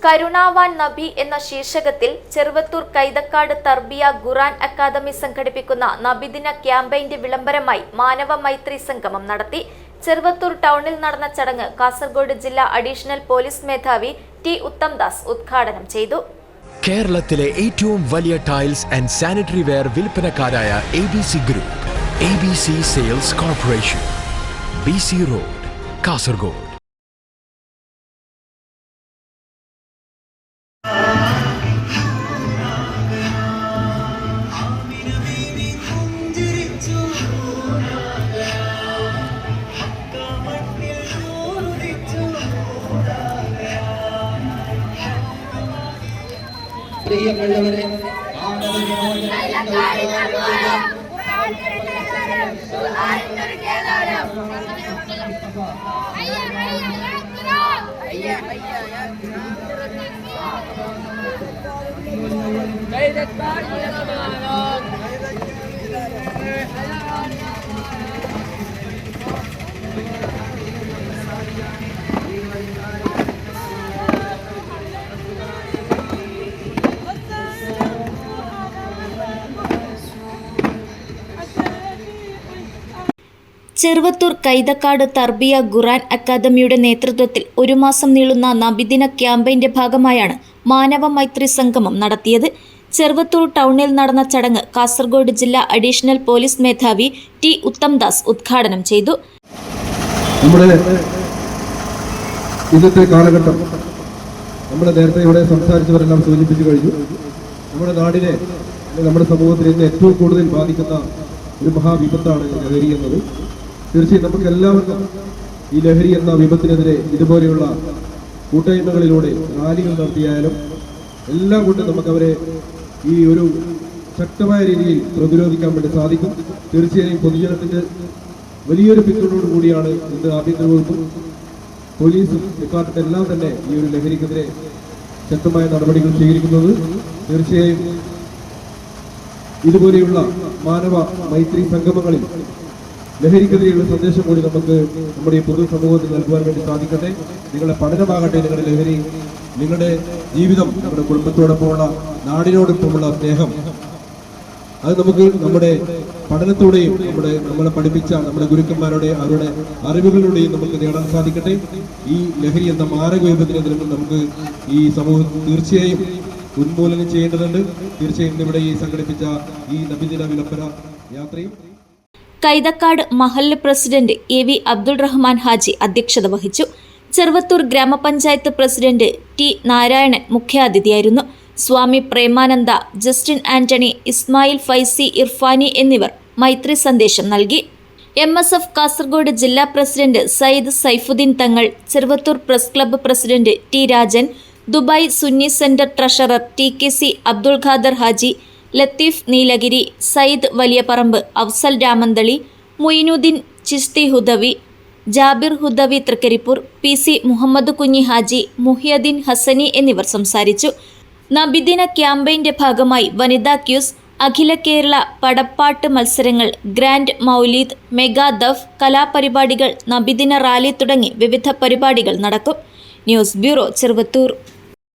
കരുണാവാൻ നബി എന്ന ശീർഷകത്തിൽ ചെറുവത്തൂർ കൈതക്കാട് തർബിയ ഖുർആൻ അക്കാദമി സംഘടിപ്പിക്കുന്ന നബിദിന ക്യാമ്പയിന്റെ വിളംബരമായി മാനവ മൈത്രി സംഗമം നടത്തി. ചെറുവത്തൂർ ടൗണിൽ നടന്ന ചടങ്ങ് കാസർഗോഡ് ജില്ലാ അഡീഷണൽ പോലീസ് മേധാവി ടി ഉത്തംദാസ് ഉദ്ഘാടനം ചെയ്തു. കേരളത്തിലെ ഏറ്റവും വലിയ ടൈൽസ് ആൻഡ് സാനിറ്ററി വെയർ വിൽപ്പനക്കാരായ ABC group, ABC sales corporation, BC road, Kasaragod. Cheruvathur Kaithakkad Tarbiya Quran അക്കാദമിയുടെ നേതൃത്വത്തിൽ ഒരു മാസം നീളുന്ന നബിദിന ക്യാമ്പയിന്റെ ഭാഗമായാണ് മാനവ മൈത്രി സംഗമം നടത്തിയത്. ചെറുവത്തൂർ ടൗണിൽ നടന്ന ചടങ്ങ് കാസർഗോഡ് ജില്ലാ അഡീഷണൽ പോലീസ് മേധാവി ടി ഉത്തംദാസ് ഉദ്ഘാടനം ചെയ്തു. ഇന്നത്തെ കാലഘട്ടം നമ്മൾ നേരത്തെ ഇവിടെ സംസാരിച്ചവരെല്ലാം സൂചിപ്പിച്ചു കഴിഞ്ഞു. നമ്മുടെ നാടിനെ, നമ്മുടെ സമൂഹത്തിൽ ഇന്ന് ഏറ്റവും കൂടുതൽ ബാധിക്കുന്ന ഒരു മഹാവിപത്താണ് ലഹരി എന്നത്. തീർച്ചയായും നമുക്ക് എല്ലാവർക്കും ഈ ലഹരി എന്ന വിപത്തിനെതിരെ ഇതുപോലെയുള്ള കൂട്ടായ്മകളിലൂടെ റാലികൾ നടത്തിയാലും എല്ലാം കൊണ്ട് നമുക്കവരെ ഈ ഒരു ശക്തമായ രീതിയിൽ പ്രതിരോധിക്കാൻ വേണ്ടി സാധിക്കും. തീർച്ചയായും പൊതുജനത്തിന്റെ വലിയൊരു പിന്തുണയോട് കൂടിയാണ് ഇന്ന് ആഭ്യന്തര വകുപ്പും പോലീസും ഡിപ്പാർട്ട്മെന്റ് എല്ലാം തന്നെ ഈ ഒരു ലഹരിക്കെതിരെ ശക്തമായ നടപടികൾ സ്വീകരിക്കുന്നത്. തീർച്ചയായും ഇതുപോലെയുള്ള മാനവ മൈത്രി സംഗമങ്ങളിൽ ലഹരിക്കെതിരെയുള്ള സന്ദേശം കൂടി നമുക്ക് നമ്മുടെ ഈ പൊതുസമൂഹത്തിൽ നൽകുവാൻ വേണ്ടി സാധിക്കട്ടെ. നിങ്ങളുടെ പഠനമാകട്ടെ, നിങ്ങളുടെ ലഹരി, നിങ്ങളുടെ ജീവിതം, നമ്മുടെ കുടുംബത്തോടൊപ്പമുള്ള നാടിനോടൊപ്പമുള്ള സ്നേഹം, അത് നമുക്ക് നമ്മുടെ പഠനത്തോടെയും നമ്മളെ പഠിപ്പിച്ച നമ്മുടെ ഗുരുക്കന്മാരുടെ അവരുടെ അറിവുകളിലൂടെയും നമുക്ക് നേടാൻ സാധിക്കട്ടെ. ഈ ലഹരി എന്ന മാരക വിപത്തിനെതിരെ നമുക്ക് ഈ സമൂഹം തീർച്ചയായും ഉന്മൂലനം ചെയ്യേണ്ടതുണ്ട്. തീർച്ചയായും ഇവിടെ ഈ സംഘടിപ്പിച്ച ഈ നബിദിന വിളംബര യാത്രയും കൈതക്കാട് മഹല്ല് പ്രസിഡന്റ് AV അബ്ദുൾ റഹ്മാൻ ഹാജി അധ്യക്ഷത വഹിച്ചു. ചെറുവത്തൂർ ഗ്രാമപഞ്ചായത്ത് പ്രസിഡന്റ് T നാരായണൻ മുഖ്യാതിഥിയായിരുന്നു. സ്വാമി പ്രേമാനന്ദ, ജസ്റ്റിൻ ആന്റണി, ഇസ്മായിൽ ഫൈസി, ഇർഫാനി എന്നിവർ മൈത്രി സന്ദേശം നൽകി. MSF കാസർഗോഡ് ജില്ലാ president Sayyid Saifuddin Thangal, Cheruvathur press club president T Rajan, Dubai Sunni centre treasurer TKC Abdul Khader Haji, Latheef Nilgiri, Sayyid Valiyaparamba, Afsal Ramanthali, Muinuddin Chishti Hudawi, Jabir Hudawi Thrikaripur, PC Muhammad Kunhi Haji, Muhiyuddin Hasani എന്നിവർ സംസാരിച്ചു. നബിദിന ക്യാമ്പയിന്റെ ഭാഗമായി വനിതാ ക്യൂസ്, അഖില കേരള പടപ്പാട്ട് മത്സരങ്ങൾ, ഗ്രാൻഡ് മൗലീദ്, മെഗാ ദഫ്, കലാപരിപാടികൾ, നബിദിന റാലി തുടങ്ങി വിവിധ പരിപാടികൾ നടക്കും. News bureau, Cheruvathur.